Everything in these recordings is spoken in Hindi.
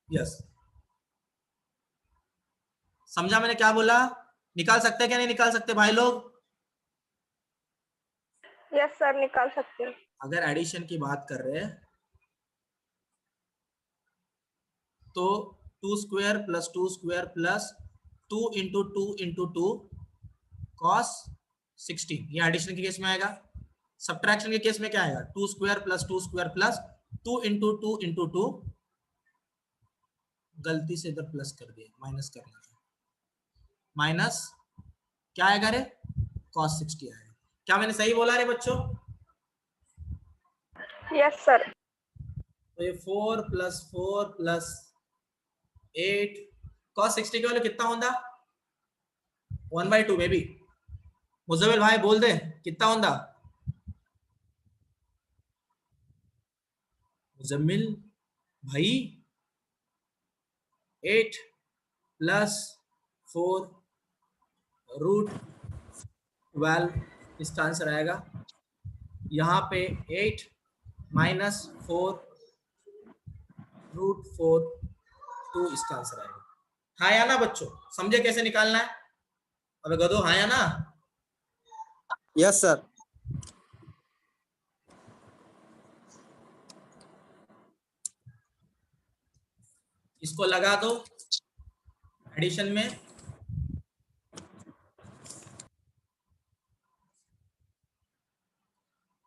यस, समझा मैंने क्या बोला? निकाल सकते हैं क्या नहीं निकाल सकते भाई लोग? यस सर, निकाल सकते हैं। अगर एडिशन की बात कर रहे हैं तो 2 square plus 2 square plus 2 into 2 into 2 cos 16, ये एडिशन के केस में आएगा। सब्ट्रैक्शन के केस में क्या आएगा? 2 square plus 2 square plus 2 into 2 into 2, गलती से इधर प्लस कर दिया, माइनस करना था, माइनस क्या आएगा रे? कॉस 60 आएगा। क्या मैंने सही बोला रे बच्चों? Yes sir. तो ये 4 प्लस 4 प्लस 8 कॉस 60 के वाले कितना होता? 1/2 में भी। मुजमिल भाई बोल दे कितना होता? मुजम्मिल भाई 8 प्लस 4 रूट 12 इसका आंसर आएगा। यहाँ पे 8 माइनस 4 रूट 4 2 इसका आंसर आएगा। हाँ या ना बच्चों? समझे कैसे निकालना है? अबे गधो, हाँ या ना? Yes sir. इसको लगा दो एडिशन में,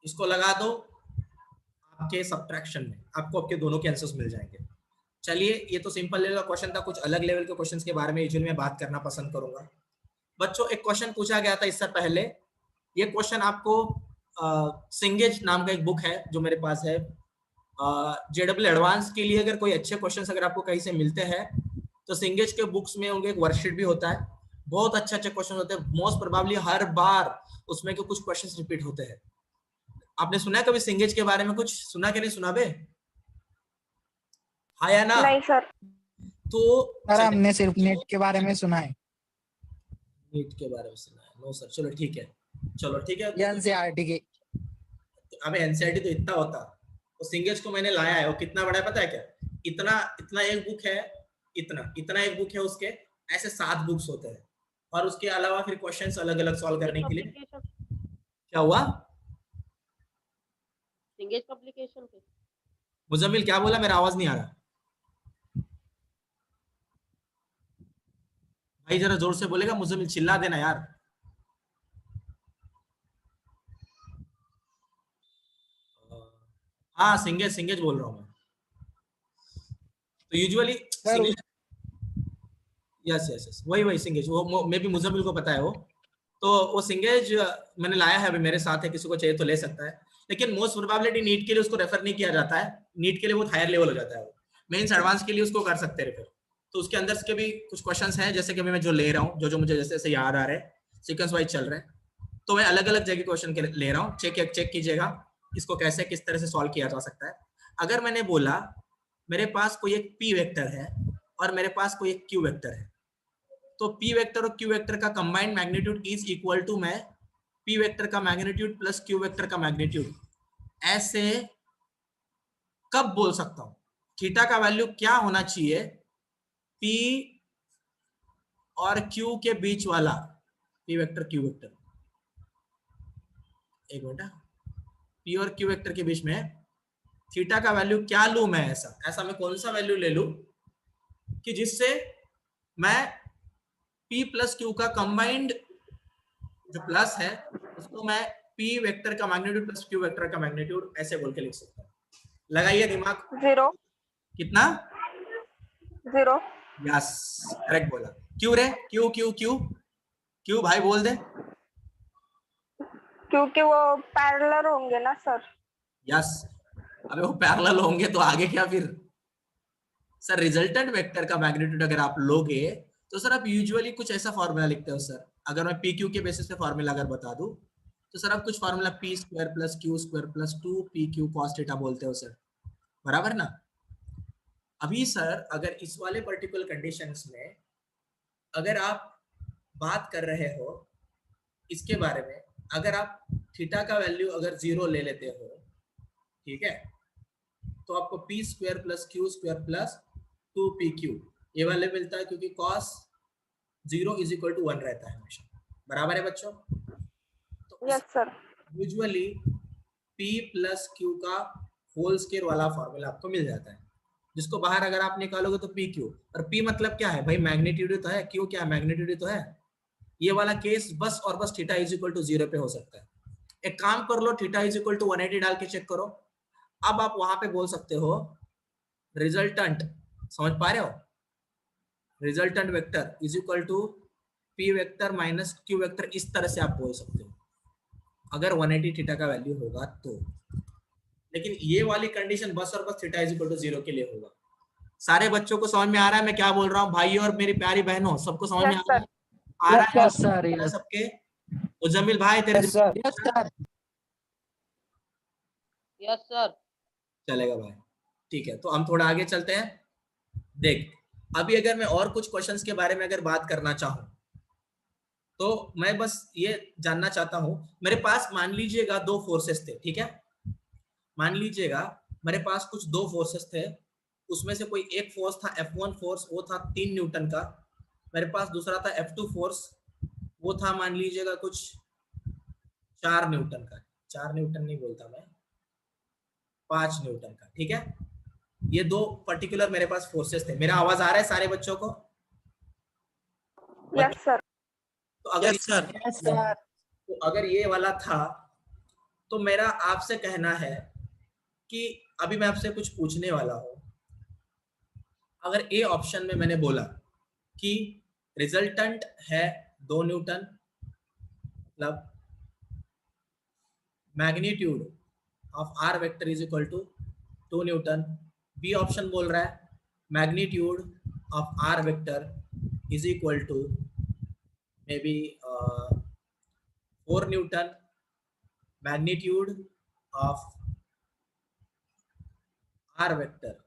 इसको लगा दो आपके सब्ट्रैक्शन में, आपको आपके दोनों के आंसर्स मिल जाएंगे। चलिए, ये तो सिंपल लेवल का क्वेश्चन था, कुछ अलग लेवल के क्वेश्चंस के बारे में यूजुअली मैं बात करना पसंद करूंगा। बच्चों एक क्वेश्चन पूछा गया था इससे पहले, ये क्वेश्चन आपको सिंगेज नाम का एक बुक है जो मेरे पास है, जेडब्ल्यू एडवांस के लिए अगर कोई अच्छे क्वेश्चंस अगर आपको कहीं से मिलते हैं तो सिंगेज के बुक्स में उनके एक वर्कशीट भी होता है, बहुत अच्छे अच्छे क्वेश्चन होते हैं, मोस्ट प्रोबेबली हर बार उसमें के कुछ क्वेश्चंस रिपीट होते हैं। आपने सुना है कभी सिंगेज के बारे में? कुछ सुना कि नहीं सुना बे? हाँ या ना? नहीं सर। तो सर हमने सिर्फ नेट के बारे में सुना है। नीट के बारे में सुना है? No sir. चलो ठीक है, चलो ठीक है। एनसीईआरटी के। अबे एनसीईआरटी तो इतना होता, तो सिंगेज को मैंने लाया है, वो कितना बड़ा है पता है क्या? इतना इतना एक बुक है, इतना इतना एक बुक है, उसके ऐसे 7 बुक्स होते हैं, और उसके अलावा फिर क्वेश्चंस अलग अलग सॉल्व करने के लिए। क्या हुआ? सिंगेज पब्लिकेशन के। मुजम्मिल क्या बोला? मेरा आवाज नहीं आ रहा भाई, जरा जोर से बोलेगा मुजम्मिल, चिल्ला देना यार। हाँ सिंगेज सिंगेज बोल रहा हूँ मैं। तो usually sir yes yes yes, वही वही सिंगेज, वो मे भी मुजम्मिल को पता है वो। तो वो सिंगेज मैंने लाया है, अभी मेरे साथ है, किसी को चाहिए तो ले सकता है, लेकिन मोस्ट प्रोबेबिलिटी नीट के लिए उसको रेफर नहीं किया जाता है, नीट के लिए बहुत हायर लेवल हो जाता है, वो मेंस एडवांस के लिए उसको कर सकते हैं रेफर। तो उसके अंदर के भी कुछ क्वेश्चंस हैं, जैसे कि मैं जो ले रहा हूँ, जो जो मुझे जैसे जैसे याद आ रहे हैं, सीक्वेंस वाइज चल रहे हैं, तो मैं अलग अलग जगह क्वेश्चन के ले रहा हूँ, चेक कीजिएगा इसको कैसे किस तरह से सॉल्व किया जा सकता है। अगर मैंने बोला मेरे पास कोई एक पी वेक्टर है और मेरे पास कोई एक क्यू वेक्टर है, तो पी वेक्टर और क्यू वेक्टर का combined magnitude is equal to, मैं पी वेक्टर का मैग्नीट्यूड प्लस क्यू वेक्टर का मैग्नीट्यूड, ऐसे कब बोल सकता हूं? थीटा का वैल्यू क्या होना चाहिए पी और क्यू के बीच वाला, पी वेक्टर क्यू वेक्टर, एक मिनट, पी और क्यू वेक्टर के बीच में थीटा का वैल्यू क्या लूं मैं? ऐसा ऐसा मैं कौन सा वैल्यू ले लूं कि जिससे मैं P प्लस क्यू का कंबाइंड जो प्लस है उसको मैं P वेक्टर का मैग्नीट्यूड प्लस क्यू वेक्टर का मैग्नीट्यूड ऐसे बोल के लिख सकता हूँ। लगाइए दिमाग। 0। कितना? 0। यस, करेक्ट बोला। क्यों रे? क्यों क्यों क्यों क्यों भाई बोल दे। क्योंकि वो पैरेलल होंगे ना सर। यस, अबे वो पैरेलल होंगे तो आगे क्या फिर? सर रिजल्टेंट वेक्टर का मैग्नीट्यूड अगर आप लोगे तो सर आप यूजुअली कुछ ऐसा फॉर्मूला लिखते हो सर, अगर मैं पी क्यू के बेसिस पे फॉर्मूला अगर बता दूं तो सर आप कुछ formula P square plus Q square plus 2 P Q cos theta बोलते हो सर, बराबर ना? अभी सर अगर इस वाले पर्टिकुलर कंडीशंस में अगर आप बात कर रहे हो इसके बारे में, अगर आप थीटा का वैल्यू अगर 0 ले लेते हो, ठीक है, तो आपको P square plus Q square plus 2pq, ये वाले मिलता है क्योंकि cos 0 इज इक्वल टू 1 रहता है हमेशा, बराबर है बच्चों। तो yes sir. Usually p plus q का होल स्क्वायर वाला फॉर्मूला आपको मिल जाता है, जिसको बाहर अगर आप निकालोगे तो pq, और p मतलब क्या है भाई, मैग्नीट्यूड तो है, q क्या है, मैग्नीट्यूड तो है। ये वाला केस बस और बस थीटा इज इक्वल टू 0 पे हो सकता है। एक काम कर लो, थीटा इज इक्वल टू 180 डाल के चेक करो। अब आप वहां पे बोल सकते हो रिजल्टेंट, समझ पा रहे हो, resultant vector is equal to p vector minus q vector, इस तरह से आप बोल सकते हो अगर 180 थीटा का वैल्यू होगा तो। लेकिन ये वाली कंडीशन बस और बस थीटा इज इक्वल टू 0 के लिए होगा। सारे बच्चों को समझ में आ रहा है मैं क्या बोल रहा हूँ, भाइयों और मेरी प्यारी बहनों, सबको समझ में यस आ रहा सर। है, आ रहा है यस सर, यस सबके। मुजम्मिल भाई तेरे yes sir, yes sir, yes sir. चलेगा भाई, ठीक है। तो हम थोड़ा आगे चलते हैं। देख, अभी अगर मैं और कुछ क्वेश्चंस के बारे में अगर बात करना चाहूं तो मैं बस ये जानना चाहता हूं, मेरे पास मान लीजिएगा दो फोर्सेस थे, ठीक है, मान लीजिएगा मेरे पास कुछ दो फोर्सेस थे, उसमें से कोई एक फोर्स था F1 फोर्स, वो था 3 न्यूटन का। मेरे पास दूसरा था F2 फोर्स, वो था मान लीजिएगा कुछ 4 न्यूटन का, 4 न्यूटन नहीं बोलता मैं, 5 न्यूटन का, ठीक है। ये दो पर्टिकुलर मेरे पास फोर्सेस थे। मेरा आवाज आ रहा है सारे बच्चों को? Yes sir. तो अगर यस सर, तो अगर ये वाला था तो मेरा आपसे कहना है कि अभी मैं आपसे कुछ पूछने वाला हूं। अगर ए ऑप्शन में मैंने बोला कि रिजल्टेंट है 2 न्यूटन, मतलब magnitude of R vector is equal to 2 newton. B option बोल रहा है magnitude of R vector is equal to maybe 4 newton, magnitude of R vector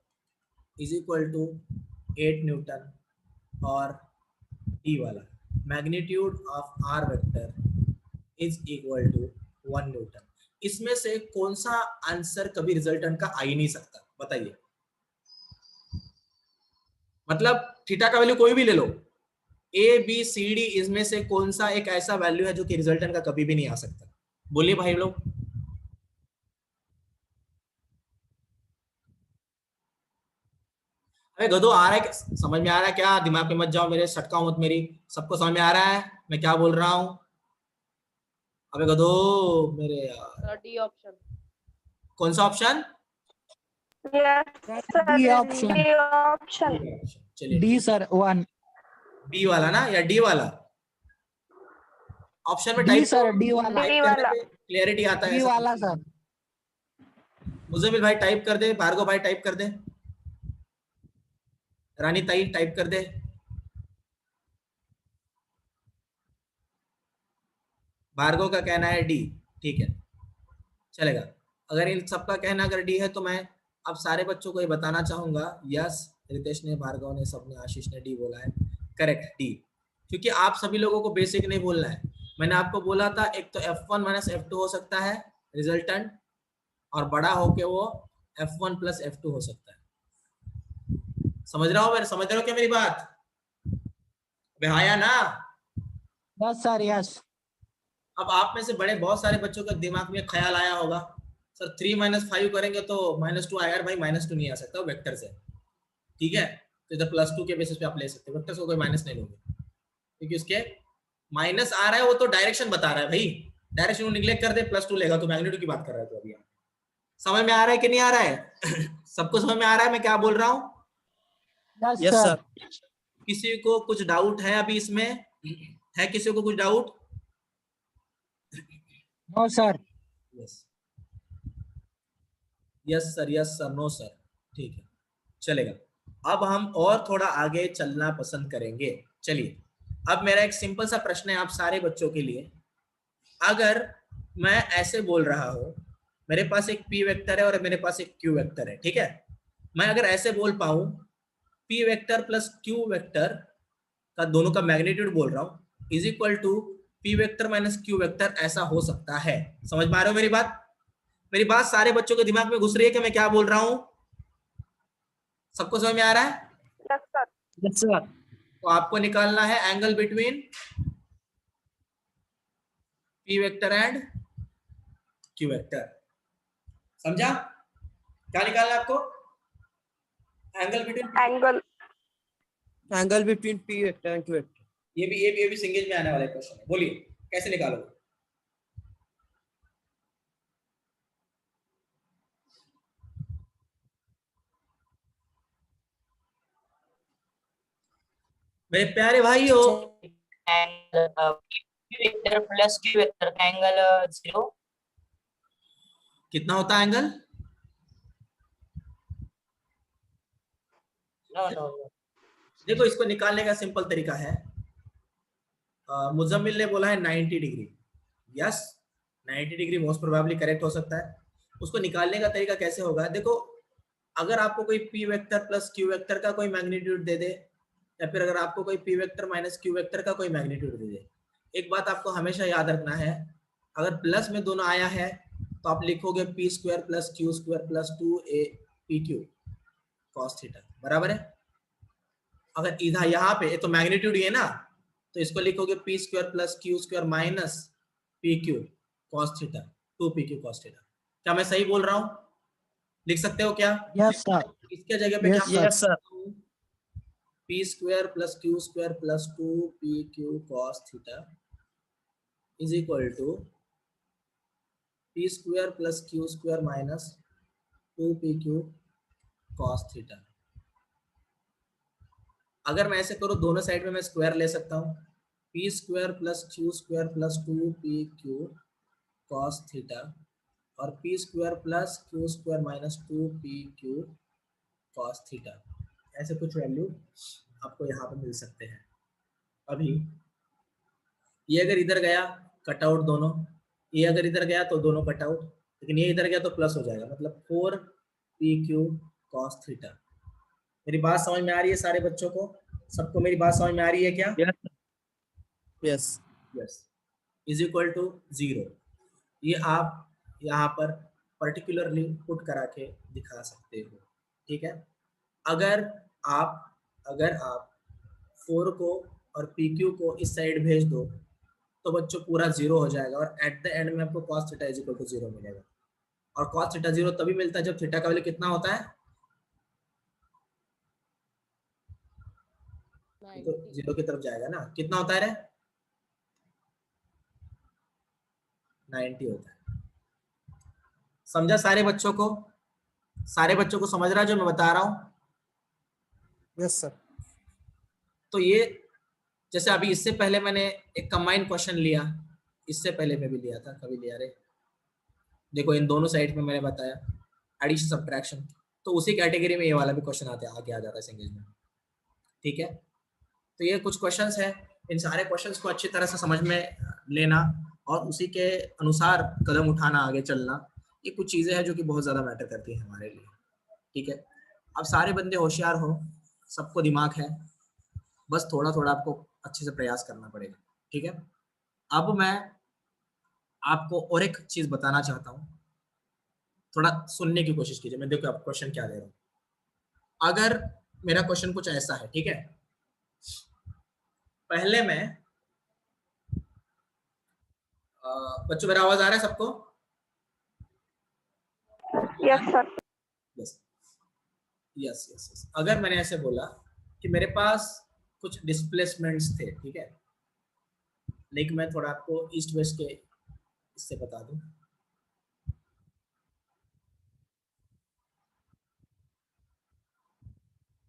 is equal to 8 newton, और डी वाला magnitude of R vector is equal to 1 newton. इसमें से कौन सा आंसर कभी रिजल्टेंट का आ ही नहीं सकता, बताइए। मतलब थीटा का वैल्यू कोई भी ले लो, ए बी सी डी, इसमें से कौन सा एक ऐसा वैल्यू है जो कि रिजल्टेंट का कभी भी नहीं आ सकता? बोलिए भाई लोग। अरे गधो, आ रहा है, समझ में आ रहा है क्या? दिमाग पे मत जाओ मेरे, सटकाओ मत मेरी, सबको समझ में आ रहा है मैं क्या बोल रहा हूँ? अबे गधो मेरे यार, डी ऑप्शन। कौन सा option? Yes sir. D option, D option. चलिए डी सर 1, बी वाला ना, या डी वाला? ऑप्शन में डी टाइप सर, डी वाला, डी वाला। क्लियरिटी आता है डी ऐसा। वाला सर। मुजम्मिल भाई टाइप कर दे, भार्गव भाई टाइप कर दे, रानी ताई टाइप कर दे। भार्गव का कहना है डी, ठीक है, चलेगा। अगर इन सबका कहना अगर डी है तो मैं अब सारे बच्चों को ये बताना चाहूंगा, यस रितेश ने, भार्गव ने, सबने, आशीष ने डी बोला है, करेक्ट डी। क्योंकि आप सभी लोगों को बेसिक नहीं बोलना है। मैंने आपको बोला था एक तो F1 माइनस F2 हो सकता है रिजल्टेंट, और बड़ा होके वो F1 प्लस F2 हो सकता है। समझ रहा हो, समझ रहे हो क्या मेरी बात? बेहाया ना? Yes sir, yes. अब आप में से बड़े बहुत सारे बच्चों के दिमाग में ख्याल आया होगा, सर 3 माइनस 5 करेंगे तो -2 आएगा। भाई -2 नहीं आ सकता वेक्टर से, ठीक है, तो इधर +2 के बेसिस पे आप ले सकते हो, वेक्टर से कोई माइनस नहीं लोगे, क्योंकि उसके माइनस आ रहा है वो तो डायरेक्शन बता रहा है भाई, डायरेक्शन को निग्लेक्ट कर दे, +2 लेगा तो मैग्नीट्यूड की बात कर रहा है। तो अभी समझ में आ रहा है कि नहीं आ रहा है? सबको समझ में आ रहा है मैं क्या बोल रहा हूँ? Yes sir. किसी को कुछ डाउट है अभी इसमें? है किसी को कुछ doubt? No sir. Yes yes sir, yes sir, no sir, ठीक है, चलेगा। अब हम और थोड़ा आगे चलना पसंद करेंगे। चलिए, अब मेरा एक सिंपल सा प्रश्न है आप सारे बच्चों के लिए। अगर मैं ऐसे बोल रहा हूं, मेरे पास एक p वेक्टर है और मेरे पास एक q वेक्टर है, ठीक है, मैं अगर ऐसे बोल पाऊं p vector plus q vector का दोनों का मैग्नीट्यूड बोल रहा हूं is equal to p vector minus q vector, ऐसा हो सकता है। समझ पा रहे हो मेरी बात? मेरी बात सारे बच्चों के दिमाग में घुस रही है कि मैं क्या बोल रहा हूं? सबको समझ में आ रहा है? Yes, sir. Yes, sir. तो आपको निकालना है angle between P vector and Q vector. समझा? क्या निकालना है आपको? Angle between Angle between P vector and Q vector. ये भी सिंगेज में आने वाला क्वेश्चन है। बोलिए कैसे निकालोगे? मेरे प्यारे भाइयों, angle P vector plus Q vector का एंगल 0 कितना होता है एंगल? नो देखो इसको निकालने का सिंपल तरीका है। मुजम्मिल ने बोला है 90 degree. Yes, 90 degree most probably correct हो सकता है। उसको निकालने का तरीका कैसे होगा? देखो अगर आपको कोई P vector plus Q vector का कोई मैग्नीट्यूड दे दे, या फिर अगर आपको कोई P vector minus Q vector का कोई मैग्नीट्यूड दे दे, एक बात आपको हमेशा याद रखना है, अगर प्लस में दोनों आया है तो आप लिखोगे P square plus Q square plus 2a P Q cos theta, बराबर है। अगर इधर यहाँ पे तो मैग्नीट्यूड ये ना, तो इसको लिखोगे P square plus Q square minus P Q cos theta 2 P Q cos theta. क्या मैं सही बोल रहा हूँ? लिख सकते हो क्या? Yes, sir. इसके जगह पे Yes, क्या? Yes, sir. P square plus Q square plus 2 P Q cos theta is equal to P square plus Q square minus 2 P Q cos theta. अगर मैं ऐसे करूँ दोनों साइड में मैं स्क्वायर ले सकता हूँ, P square plus Q square plus 2 P Q cos theta और P square plus Q square minus 2 P Q cos theta. ऐसे कुछ वैल्यू आपको यहाँ पे मिल सकते हैं। अभी ये अगर इधर गया कट आउट दोनों, ये अगर इधर गया तो दोनों कट आउट, लेकिन ये इधर गया तो प्लस हो जाएगा, मतलब 4 पी क्यू कॉस थीटा। मेरी बात समझ में आ रही है सारे बच्चों को? सबको मेरी बात समझ में आ रही है क्या? Yes. Yes. Yes, is equal to 0। ये आप यहाँ पर पर्टिकुलरली पुट करा के दिखा सकते हो, ठीक है। अगर आप 4 को और पी क्यू को इस साइड भेज दो तो बच्चों पूरा 0 हो जाएगा और एट द एंड में आपको cos theta is equal to 0 मिलेगा। और cos थीटा 0 तभी मिलता है जब थीटा का वैल्यू कितना होता है? तो 0 की तरफ जाएगा ना। कितना होता है रे? 90 होता है। समझा सारे बच्चों को? सारे बच्चों को समझ रहा है जो मैं बता रहा हूँ? Yes, sir. तो ये जैसे अभी इससे पहले मैंने एक कंबाइंड क्वेश्चन लिया, इससे पहले मैं भी लिया था, कभी लिया रे? देखो इन दोनों साइड में मैंने बताया एडिशन सब्ट्रैक्शन, तो उसी कैटेगरी में ये वाला भी क्वेश्चन आते आगे आ जाता है सिंगेज में, ठीक है। तो ये कुछ क्वेश्चंस हैं, इन सारे क्वेश्चंस को अच्छी तरह से समझ में लेना और उसी के अनुसार कदम उठाना, आगे चलना, ये कुछ चीज़ें हैं जो कि बहुत ज़्यादा मैटर करती हैं हमारे लिए, ठीक है। अब सारे बंदे होशियार हो, सबको दिमाग है, बस थोड़ा थोड़ा आपको अच्छे से प्रयास करना पड़ेगा, ठीक है। अब मैं आपको और एक चीज़ बताना चाहता हूँ, थोड़ा सुनने की कोशिश कीजिए। मैं देखो आप क्वेश्चन क्या दे रहा हूँ। अगर मेरा क्वेश्चन कुछ ऐसा है, ठीक है, पहले मैं बच्चों मेरा आवाज आ रहा है सबको? Yes, sir. Yes yes yes yes. अगर मैंने ऐसे बोला कि मेरे पास कुछ डिस्प्लेसमेंट्स थे, ठीक है, लेकिन मैं थोड़ा आपको ईस्ट वेस्ट के इससे बता दूं।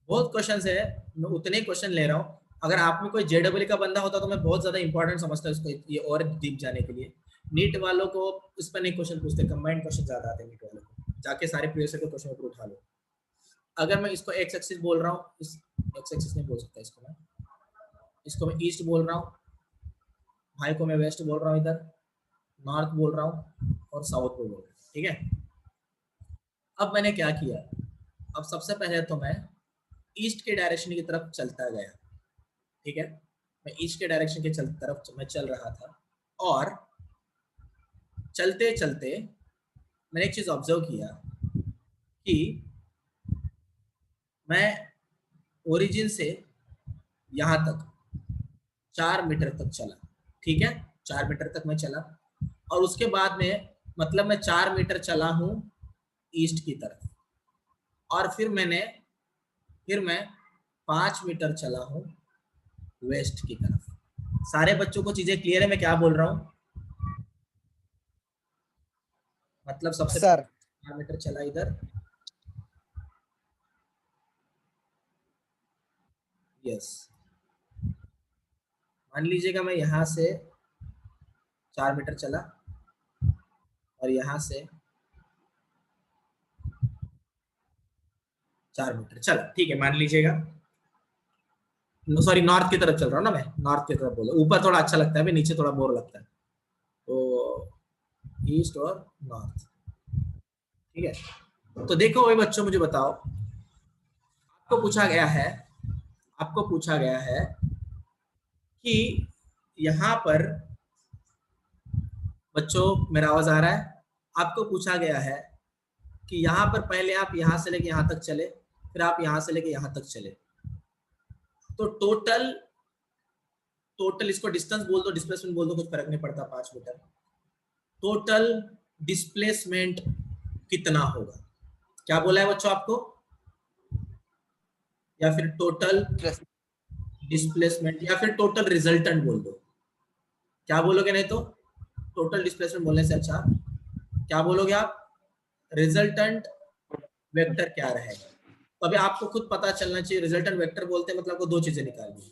बहुत क्वेश्चंस है, मैं उतने ही क्वेश्चन ले रहा हूँ। अगर आप में कोई जेडब्ल्यू का बंदा होता तो मैं बहुत ज्यादा इंपॉर्टेंट समझता हूँ इसको, ये और डीप जाने के लिए। नीट वालों को इस पर नहीं क्वेश्चन पूछते, कंबाइंड क्वेश्चन ज्यादा आते हैं नीट वालों को, जाके सारे प्रीवियस के क्वेश्चन ऊपर उठा लो। अगर मैं इसको एक्स एक्सिस बोल रहा हूँ, इस एक्स एक्सिस नहीं बोल सकता इसको मैं ईस्ट बोल रहा हूँ, भाई को मैं वेस्ट बोल रहा हूँ, इधर नॉर्थ बोल रहा हूँ और साउथ बोल रहा हूँ, ठीक है। अब मैंने क्या किया, अब सबसे पहले तो मैं ईस्ट के डायरेक्शन की तरफ चलता गया, ठीक है। मैं ईस्ट के डायरेक्शन की तरफ मैं चल रहा था और चलते चलते मैंने एक चीज ऑब्जर्व किया कि मैं ओरिजिन से यहां तक 4 मीटर तक चला, ठीक है, 4 मीटर तक मैं चला, और उसके बाद में मतलब मैं 4 मीटर चला हूं ईस्ट की तरफ, और फिर मैं 5 मीटर चला हूं वेस्ट की तरफ। सारे बच्चों को चीजें क्लियर है मैं क्या बोल रहा हूं? मतलब सबसे सर 4 मीटर चला इधर, यस, मान लीजिएगा मैं यहां से 4 मीटर चला और यहां से 4 मीटर चला, ठीक है, मान लीजिएगा, सॉरी नॉर्थ की तरफ चल रहा हूँ ना मैं, नॉर्थ की तरफ बोला, ऊपर थोड़ा अच्छा लगता है, भाई नीचे थोड़ा बोर लगता है, तो ईस्ट और नॉर्थ, ठीक है। तो देखो भाई बच्चों, मुझे बताओ, आपको पूछा गया है कि यहाँ पर, बच्चों मेरा आवाज आ रहा है? आपको पूछा गया है कि यहाँ पर पहले आप यहाँ से लेके यहाँ तक चले, फिर आप यहाँ से लेके यहाँ तक चले, तो टोटल इसको डिस्टेंस बोल दो, डिस्प्लेसमेंट बोल दो, कुछ फर्क नहीं पड़ता, 5 मीटर, टोटल डिस्प्लेसमेंट कितना होगा? क्या बोला है बच्चों आपको? या फिर टोटल डिस्प्लेसमेंट, या फिर टोटल रिजल्टेंट बोल दो, क्या बोलोगे? नहीं तो टोटल डिस्प्लेसमेंट बोलने से अच्छा क्या बोलोगे आप? रिजल्टेंट वेक्टर क्या रहेगा? तो अभी आपको खुद पता चलना चाहिए, रिजल्टेंट वेक्टर बोलते हैं मतलब आपको 2 चीजें निकालनी है,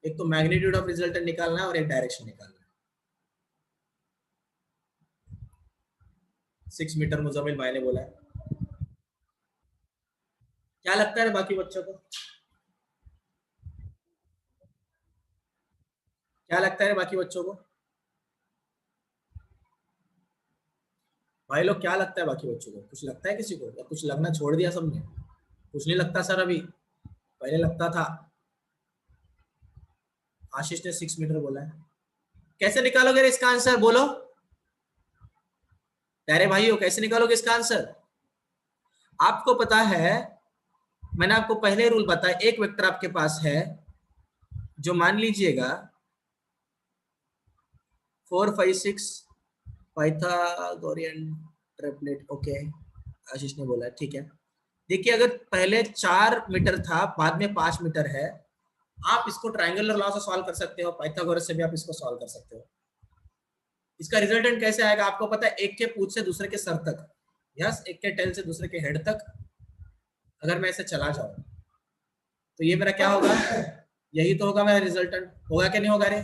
एक तो मैग्नीट्यूड ऑफ रिजल्टेंट निकालना है और एक डायरेक्शन निकालना है। 6 मीटर मुजम्मिल भाई ने बोला है। क्या लगता है बाकी बच्चों को? क्या लगता है बाकी बच्चों को? भाई लोग क्या लगता है बाकी बच्चों को? कुछ लगता है किसी को, या कुछ लगना छोड़ दिया सबने? कुछ नहीं लगता सर, अभी पहले लगता था। आशीष ने 6 मीटर बोला है। कैसे निकालोगे इसका आंसर बोलो प्यारे भाइयों, कैसे निकालोगे इसका आंसर? आपको पता है, मैंने आपको पहले रूल बताया, एक वेक्टर आपके पास है जो मान लीजिएगा 4 5 6 पाइथागोरियन ट्रिपलेट, ओके आशीष ने बोला, ठीक है। देखिए अगर पहले 4 मीटर था, बाद में 5 मीटर है, आप इसको ट्रायंगुलर लॉ से सॉल्व कर सकते हो, पाइथागोरस से भी आप इसको सॉल्व कर सकते हो। इसका रिजल्टेंट कैसे आएगा आपको पता है? एक के पूंछ से दूसरे के सर तक, यस, एक के टेल से दूसरे के हेड तक अगर मैं ऐसे चला जाऊं तो ये मेरा क्या होगा? यही तो होगा मेरा रिजल्टेंट। होगा कि नहीं होगा रे?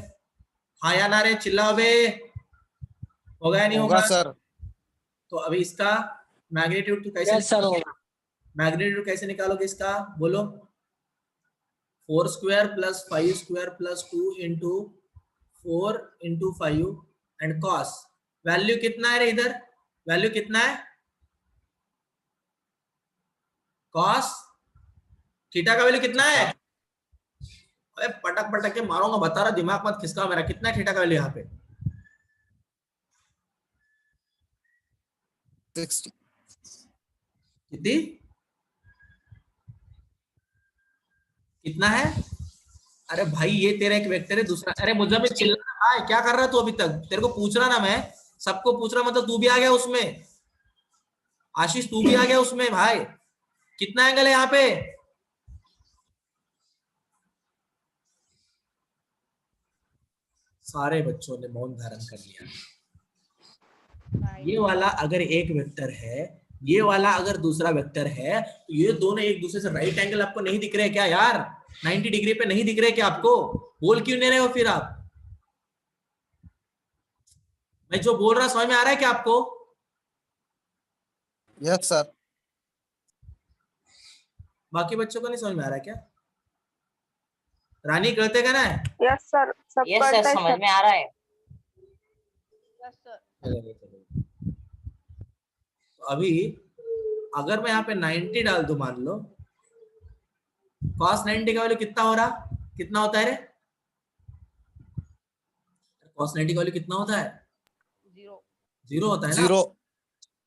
हाँ या ना रे, चिल्लाओ बे, होगा या नहीं होगा? सर तो अभी इसका मैग्नीट्यूड तो कैसे, यस सर होगा। मैग्नीट्यूड कैसे निकालोगे इसका बोलो? 4 square plus 5 square plus 2 into 4 into 5 and cos, value कितना है रे इधर? वैल्यू कितना है? कॉस थीटा का वैल्यू कितना है? अरे पटक पटक के मारूंगा, बता रहा, दिमाग मत खिसका मेरा। कितना है थीटा का वैल्यू यहाँ पे? 60। कितनी? कितना है? अरे भाई ये तेरा एक वेक्टर है, दूसरा, अरे मुझे भी चिल्ला भाई, क्या कर रहा है तू अभी तक? तेरे को पूछ रहा ना मैं, सबको पूछ रहा, मतलब तू भी आ गया उसमें। आशीष तू भी आ गया उसमें भाई। कितना एंगल है यहाँ पे? सारे बच्चों ने मौन धारण कर लिया। ये वाला अगर एक वेक्टर है, ये वाला अगर दूसरा वेक्टर है, तो ये दोनों एक दूसरे से राइट एंगल आपको नहीं दिख रहे क्या यार? 90 डिग्री पे नहीं दिख रहे क्या आपको? बोल क्यों नहीं रहे हो फिर आप? मैं जो बोल रहा समझ में आ रहा है क्या आपको? Yes sir. बाकी बच्चों को नहीं समझ में आ रहा है क्या? रानी करते क्या ना है? यस सर, सब यस सर, करता है समझ सर। में आ रहा है। तो अभी अगर मैं यहाँ पे 90 डाल दूं, मान लो cos 90 का वैल्यू कितना हो रहा? कितना होता है रे? cos 90 का वैल्यू कितना होता है? 0 होता है ना? 0।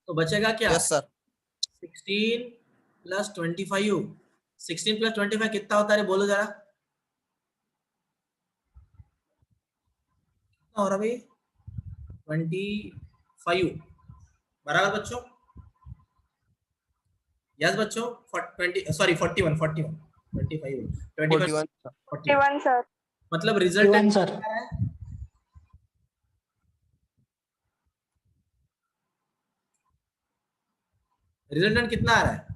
तो बचेगा क्या? Yes sir. 16 प्लस 25, 16 प्लस 25 कितना होता है, बोलो जरा, कितना हो रहा भाई? 25, बराबर बच्चों? यस बच्चों, 20 सॉरी 41 25 41 41 सर. मतलब रिजल्टेंट 41 सर. क्या है? रिजल्टेंट कितना आ रहा है?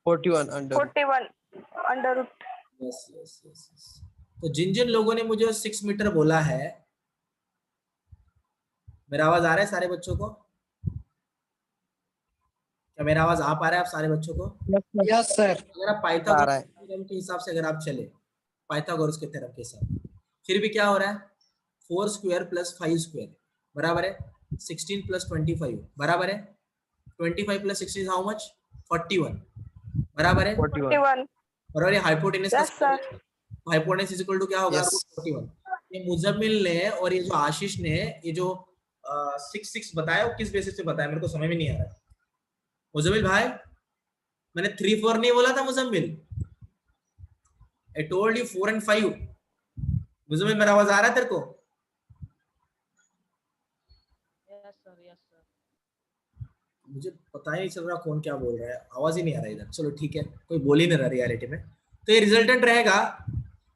41 under 41 under root. Yes yes yes yes. तो जिन जिन लोगों ने मुझे 6 मीटर बोला है, मेरा आवाज आ रहा है सारे बच्चों को? क्या मेरा आवाज आ पा रहा है आप सारे बच्चों को? Yes sir. अगर आप आ पाइथागोरस रहा है। थ्योरम के हिसाब से अगर आप चले, पाइथागोरस के थ्योरम के हिसाब, फिर भी क्या हो रहा है? 4 स्क्वायर प्लस 5 स्क्वायर बराबर है 16 प्लस 25 बराबर है 25 प्लस 16 हाउ मच? 41 बराबर है 41. और ये हाइपोटेनस का Yes sir. Hypotenuse is equal to क्या होगा? Yes. √41। ये मुजम्मिल ने और ये जो आशीष ने ये जो 6 बताया, वो किस बेसिस पे बताया मेरे को समझ में नहीं आ रहा है। मुजम्मिल भाई, मैंने 3 4 नहीं बोला था Muzammil, I told you 4 and 5। Muzammil मेरा आवाज आ रहा है तेरे को? Yes sir, yes sir. मुझे पता ही नहीं चल रहा कौन क्या बोल रहा है, आवाज ही नहीं आ रहा इधर। चलो ठीक है, कोई बोल ही नहीं रहा रियलिटी में। तो ये रिजल्टेंट रहेगा।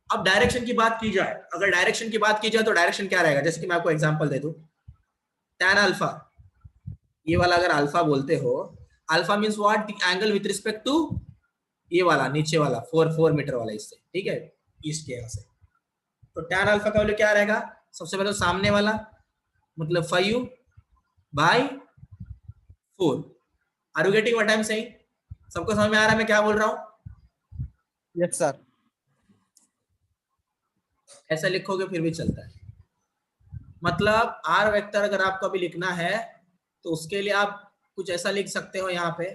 अब डायरेक्शन की बात की जाए, अगर डायरेक्शन की बात की जाए तो डायरेक्शन क्या रहेगा? जैसे कि मैं आपको एग्जांपल दे दूं, tan अल्फा, ये वाला अगर अल्फा बोलते हो, alpha means what? The angle with respect to ये वाला नीचे वाला 4 मीटर वाला, इससे ठीक है, ईस्ट के यहाँ से। तो tan अल्फा का वैल्यू क्या रहेगा? सबसे पहले तो सामने वाला मतलब 5/4। Are you getting what I am saying? सबको समझ में आ रहा है मैं क्या बोल रहा हूँ? yes sir ऐसा लिखोगे फिर भी चलता है। मतलब आर वेक्टर अगर आपको अभी लिखना है तो उसके लिए आप कुछ ऐसा लिख सकते हो, यहाँ पे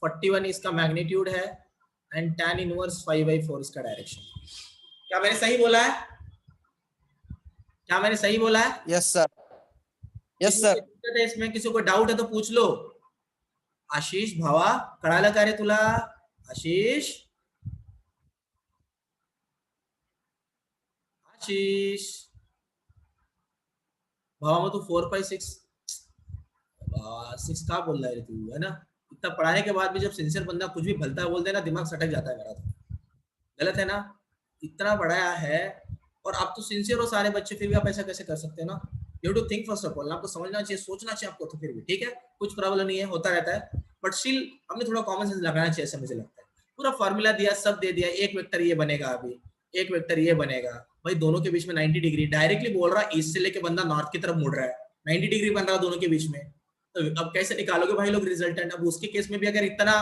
41 इसका मैग्नीट्यूड है एंड tan इनवर्स 5/4 इसका डायरेक्शन। क्या मैंने सही बोला है? क्या मैंने सही बोला है? yes sir yes sir इसमें किसी को डाउट है तो पूछ लो। आशीष भावा कळालं का रे तुला? आशीष आशीष भावा मग तू 4 5 6 6 का बोल रहा है तू, है ना? इतना पढ़ाने के बाद भी जब सिंसियर बंदा कुछ भी भलता बोल देना, दिमाग सटक जाता है मेरा। तो गलत है ना? इतना पढ़ाया है और आप तो सिंसियर हो सारे बच्चे, फिर भी आप ऐसा कैसे कर सकते हो ना? You to think first of all, आपको समझना चाहिए, सोचना चाहिए आपको। तो फिर भी ठीक है, कुछ प्रॉब्लम नहीं है, होता रहता है, बट स्टिल हमें थोड़ा कॉमन सेंस लगाना चाहिए, ऐसा मुझे लगता है। पूरा फॉर्मूला दिया, सब दे दिया, एक वेक्टर ये बनेगा, अभी एक वेक्टर ये बनेगा भाई, दोनों के बीच में 90 डिग्री डायरेक्टली बोल रहा है, ईस्ट से लेके बंदा नॉर्थ की तरफ मुड़ रहा है, 90 डिग्री बन रहा है दोनों के बीच में। तो अब कैसे निकालोगे भाई लोग रिजल्टेंट? अब उसके केस में भी अगर इतना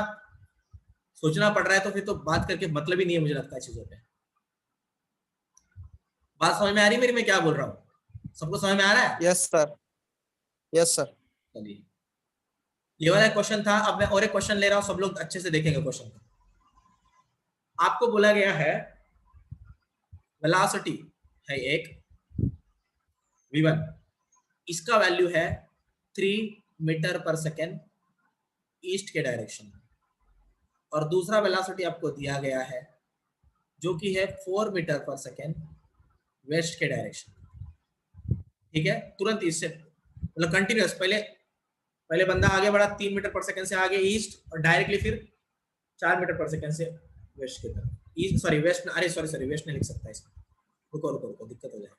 सोचना पड़ रहा है तो फिर तो बात करके मतलब ही नहीं है, मुझे लगता है चीजों पे। बात समझ में आ रही है मेरी, मैं क्या बोल रहा हूँ? सबको समझ में आ रहा है? yes sir yes sir चलिए, ये वाला क्वेश्चन था। अब मैं और एक क्वेश्चन ले रहा हूँ, सब लोग अच्छे से देखेंगे क्वेश्चन को। आपको बोला गया है वेलोसिटी है एक v1, इसका वैल्यू है 3 मीटर पर सेकेंड ईस्ट के डायरेक्शन में, और दूसरा वेलोसिटी आपको दिया गया है जो कि है 4 मीटर पर सेकेंड वेस्ट के डायरेक्शन। ठीक है, तुरंत इससे मतलब कंटिन्यूअस, पहले बंदा आगे बढ़ा 3 मीटर पर सेकंड से आगे ईस्ट, और डायरेक्टली फिर 4 मीटर पर सेकंड से वेस्ट की तरफ। ईस्ट सॉरी वेस्ट, अरे सॉरी वेस्ट नहीं लिख सकता इसमें, रुको दिक्कत हो जाएगी।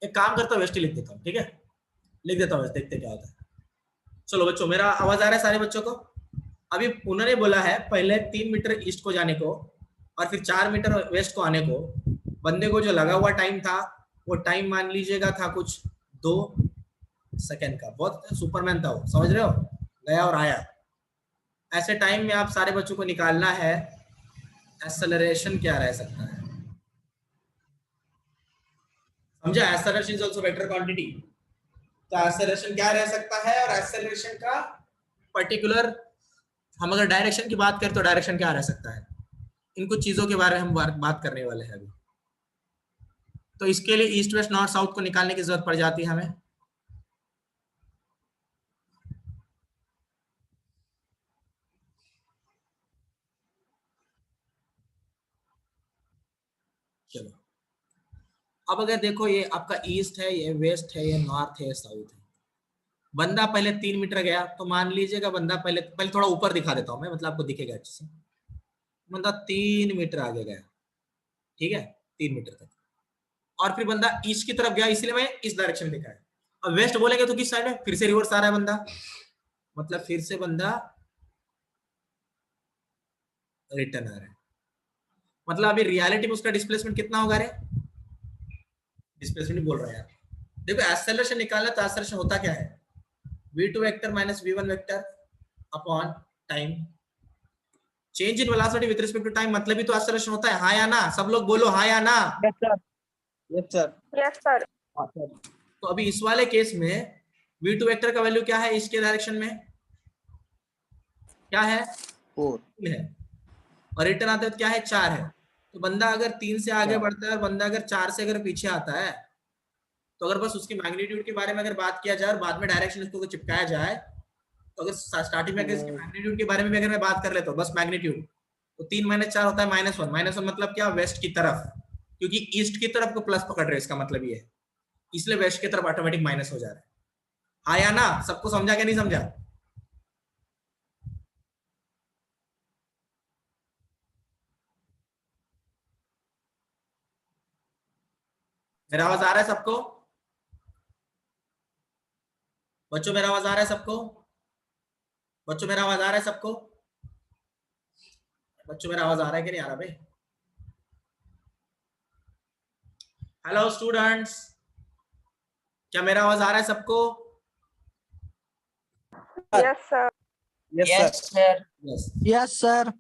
एक काम करता हूँ, वेस्ट ही लिख देता हूँ, ठीक है, लिख देता हूँ, देखते क्या होता है। चलो बच्चों, मेरा आवाज आ रहा है सारे बच्चों को? अभी उन्होंने बोला है पहले 3 मीटर ईस्ट को जाने को और फिर 4 मीटर वेस्ट को आने को, बंदे को जो लगा हुआ टाइम था वो टाइम मान लीजिएगा था कुछ 2 सेकेंड का। बहुत सुपरमैन था वो, समझ रहे हो? गया और आया। ऐसे टाइम में आप सारे बच्चों को निकालना है एक्सेलरेशन क्या रह सकता है। समझा? Acceleration is also vector quantity. तो एक्सेलरेशन क्या रह सकता है, और एक्सेलरेशन का पर्टिकुलर हम अगर डायरेक्शन की बात करें तो डायरेक्शन क्या रह सकता है, इन कुछ चीजों के बारे में हम बात करने वाले हैं अभी। तो इसके लिए ईस्ट वेस्ट नॉर्थ साउथ को निकालने की जरूरत पड़ जाती है हमें। चलो अब अगर देखो ये आपका ईस्ट है, ये वेस्ट है, ये नॉर्थ है, ये साउथ है। बंदा पहले 3 मीटर गया तो मान लीजिएगा बंदा पहले थोड़ा ऊपर दिखा देता हूं मैं, मतलब आपको दिखेगा अच्छे से। बंदा 3 मीटर आगे गया, ठीक है, 3 मीटर तक, और फिर बंदा ईस्ट की तरफ गया, इसलिए मैं इस डायरेक्शन में दिखाया। अब वेस्ट बोलेंगे तो किस साइड है, फिर से रिवर्स आ रहा है बंदा, मतलब फिर से बंदा रिटर्न आ रहा है। मतलब अभी रियलिटी में उसका डिस्प्लेसमेंट कितना होगा रे, डिस्प्लेसमेंट बोल रहा है यार। देखो एक्सेलरेशन निकालना तो एक्सेलरेशन होता क्या है, v2 vector minus v1 vector upon time, change in velocity with respect to time, मतलब ही तो एक्सेलरेशन होता है। हाँ या ना, सब लोग बोलो हाँ या ना। Yes, sir. Yes, sir. Yes, sir. तो अभी इस वाले केस में v2 वेक्टर का वैल्यू क्या है, इसके डायरेक्शन में क्या है 4. है, और रिटर्न आता है तो क्या है 4 है। तो बंदा अगर 3 से आगे 4. बढ़ता है और बंदा अगर 4 से अगर पीछे आता है, तो अगर बस उसके मैग्नीट्यूड के बारे में अगर बात किया जाए और बाद में डायरेक्शन उसको चिपकाया जाए, तो अगर स्टार्टिंग में अगर इसके मैग्नीट्यूड के बारे में अगर मैं बात कर लेता हूँ बस मैग्नीट्यूड, तो 3 - 4 होता है -1। -1 मतलब क्या, वेस्ट की तरफ, क्योंकि ईस्ट की तरफ को प्लस पकड़ रहे हैं, इसका मतलब ये है, इसलिए वेस्ट की तरफ ऑटोमेटिक माइनस हो जा रहा है। हाँ या ना, सबको समझा क्या नहीं समझा? मेरा आवाज आ रहा है सबको बच्चों? मेरा आवाज आ रहा है सबको बच्चों? मेरा आवाज आ रहा है सबको बच्चों? मेरा आवाज आ रहा है कि नहीं आ रहा भाई? हेलो स्टूडेंट्स, क्या मेरा आवाज आ रहा है सबको? Yes, sir. Yes, sir. Yes, sir. Yes. Yes, sir.